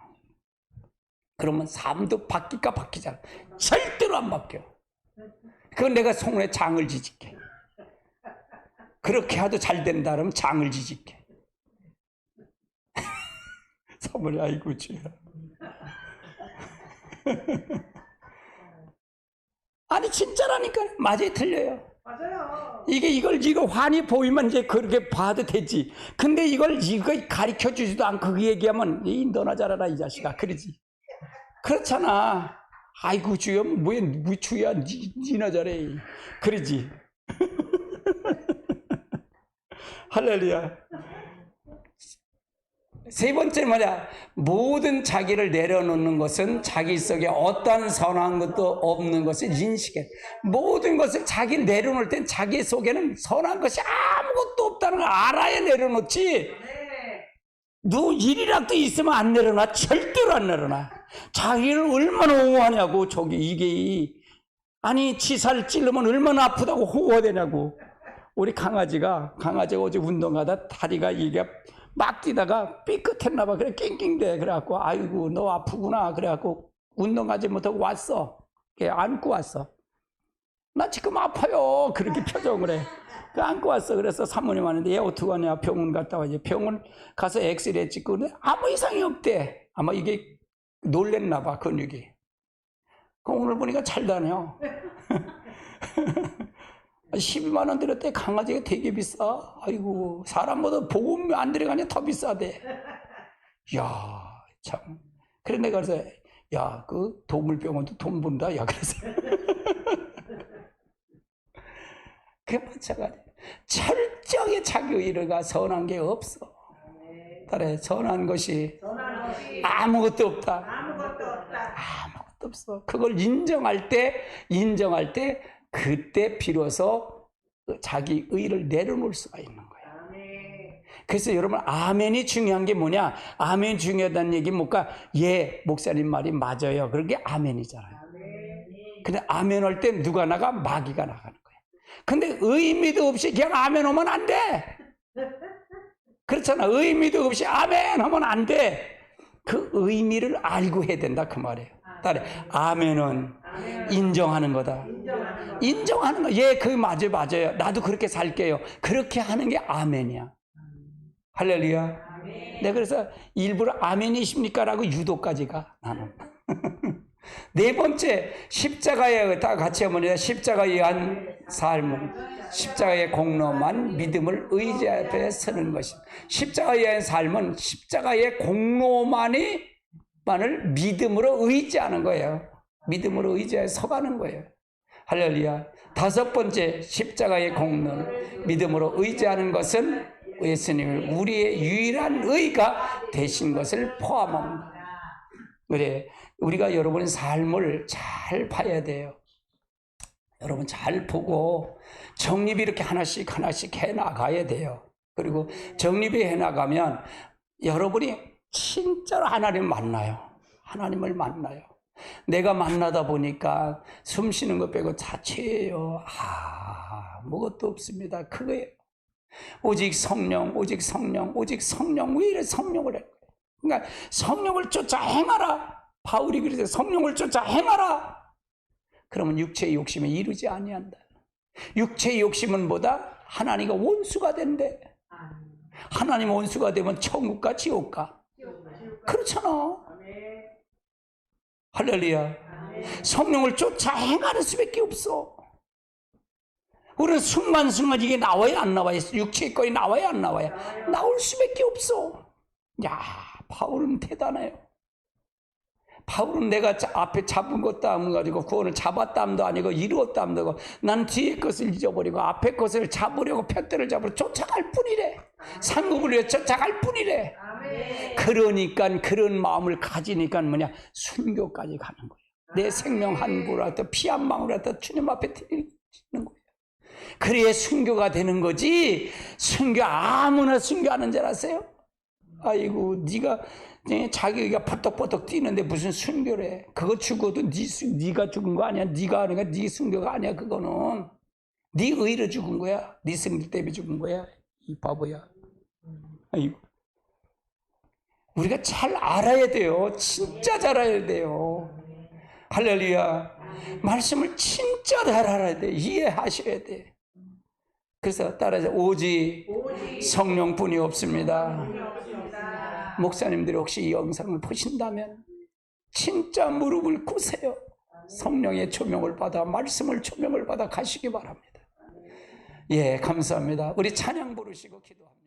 그러면 삶도 바뀔까 바뀌잖아. 절대로 안 바뀌어. 그건 내가 손에 장을 지질게. 그렇게 해도 잘 된다 그러면 장을 지질게. 선물이 아이고 주야. 아니 진짜라니까. 맞아요 틀려요. 맞아요. 이거 환히 보이면 이제 그렇게 봐도 되지. 근데 이거 가르쳐 주지도 않고 그 얘기하면 너나 잘하라 이 자식아 그러지. 그렇잖아. 아이고 주여 뭐 주야 니나 잘해 그러지. 할렐루야. 세 번째 뭐냐? 모든 자기를 내려놓는 것은 자기 속에 어떠한 선한 것도 없는 것을 인식해. 모든 것을 자기를 내려놓을 땐 자기 속에는 선한 것이 아무것도 없다는 걸 알아야 내려놓지. 누 일이라도 있으면 안 내려놔. 절대로 안 내려놔. 자기를 얼마나 옹호하냐고. 이게 아니 치살 찔르면 얼마나 아프다고 호호되냐고. 우리 강아지가 어제 운동하다 다리가 이게 막 뛰다가 삐끗했나 봐. 그래 낑낑대. 그래갖고 아이고 너 아프구나. 그래갖고 운동하지 못하고 왔어. 안고 왔어. 나 지금 아파요. 그렇게 표정을 해. 안고 왔어. 그래서 사모님 왔는데 얘 어떡하냐. 병원 갔다 와야지. 병원 가서 엑스레이 찍고 아무 이상이 없대. 아마 이게 놀랬나 봐 근육이. 오늘 보니까 잘 다녀. 12만 원 들었대. 강아지가 되게 비싸. 아이고 사람보다 보험 안 들어가냐 더 비싸대. 야 참. 그래 내가 그래서 야 그 동물병원도 돈 번다. 야 그래서 그 마찬가지. 철저하게 자기 의를 선한 게 없어. 그래 선한 것이 아무것도 없다. 아무것도 없어. 그걸 인정할 때 그때 비로소 자기 의를 내려놓을 수가 있는 거야. 그래서 여러분 아멘이 중요한 게 뭐냐? 아멘 중요하다는 얘기 뭔가 예 목사님 말이 맞아요. 그게 아멘이잖아요. 근데 아멘 할 때 누가 나가? 마귀가 나가는 거야. 근데 의미도 없이 그냥 아멘 하면 안 돼. 그렇잖아. 의미도 없이 아멘 하면 안 돼. 그 의미를 알고 해야 된다 그 말이에요. 따라 아멘은 인정하는 거다. 인정하는 거. 예, 그 맞아요. 나도 그렇게 살게요. 그렇게 하는 게 아멘이야. 할렐루야. 내가 그래서 일부러 아멘이십니까? 라고 유도까지 가 나는. 네 번째 십자가에 다 같이 한번 십자가에 의한 삶은 십자가의 공로만 믿음을 의지하여 서는 것입니다. 십자가의 삶은 십자가의 공로만을 믿음으로 의지하는 거예요. 믿음으로 의지하여 서가는 거예요. 할렐루야. 다섯 번째 십자가의 공로를 믿음으로 의지하는 것은 예수님을 우리의 유일한 의가 되신 것을 포함합니다. 그래, 우리가 여러분의 삶을 잘 봐야 돼요. 여러분 잘 보고 정립이 이렇게 하나씩 해나가야 돼요. 그리고 정립이 해나가면 여러분이 진짜로 하나님을 만나요. 하나님을 만나요. 내가 만나다 보니까 숨 쉬는 것 빼고 자체예요. 아무것도 없습니다. 그거예요. 오직 성령, 오직 성령, 오직 성령. 왜 이래 성령을 해? 그러니까 성령을 쫓아 행하라. 바울이 그랬어요. 성령을 쫓아 행하라. 그러면 육체의 욕심에 이르지 아니한다. 육체의 욕심은 뭐다? 하나님과 원수가 된대. 하나님 원수가 되면 천국과 지옥과. 그렇잖아. 할렐루야. 성령을 쫓아 행하는 수밖에 없어. 우리는 순간순간 이게 나와야 안 나와야, 육체의 거에 나와야 안 나와야, 나올 수밖에 없어. 야, 바울은 대단해요. 바울은 내가 앞에 잡은 것도 안 가지고 구원을 잡았담도 아니고 이루었담도 아니고 난 뒤에 것을 잊어버리고 앞에 것을 잡으려고 푯대를 잡으려 쫓아갈 뿐이래. 상급을 위해 쫓아갈 뿐이래. 그러니까 그런 마음을 가지니까 뭐냐, 순교까지 가는 거예요. 내 생명 한 부라도 피 한 방울이라도 주님 앞에 드리는 거예요. 그래야 순교가 되는 거지. 순교 아무나 순교하는 줄 아세요? 아이고, 네가 자기가 퍼떡퍼떡 뛰는데 무슨 순교래? 그거 죽어도 네가 죽은 거 아니야? 네가 하는 거 네 순교가 아니야. 그거는 네 의로 죽은 거야. 네 승리 때문에 죽은 거야. 이 바보야. 아이고, 우리가 잘 알아야 돼요. 진짜 잘 알아야 돼요. 할렐루야. 말씀을 진짜 잘 알아야 돼. 이해하셔야 돼. 그래서 따라서 오직 성령뿐이 없습니다. 목사님들이 혹시 이 영상을 보신다면 진짜 무릎을 꿇으세요. 성령의 조명을 받아, 말씀을 조명을 받아 가시기 바랍니다. 예, 감사합니다. 우리 찬양 부르시고 기도합니다.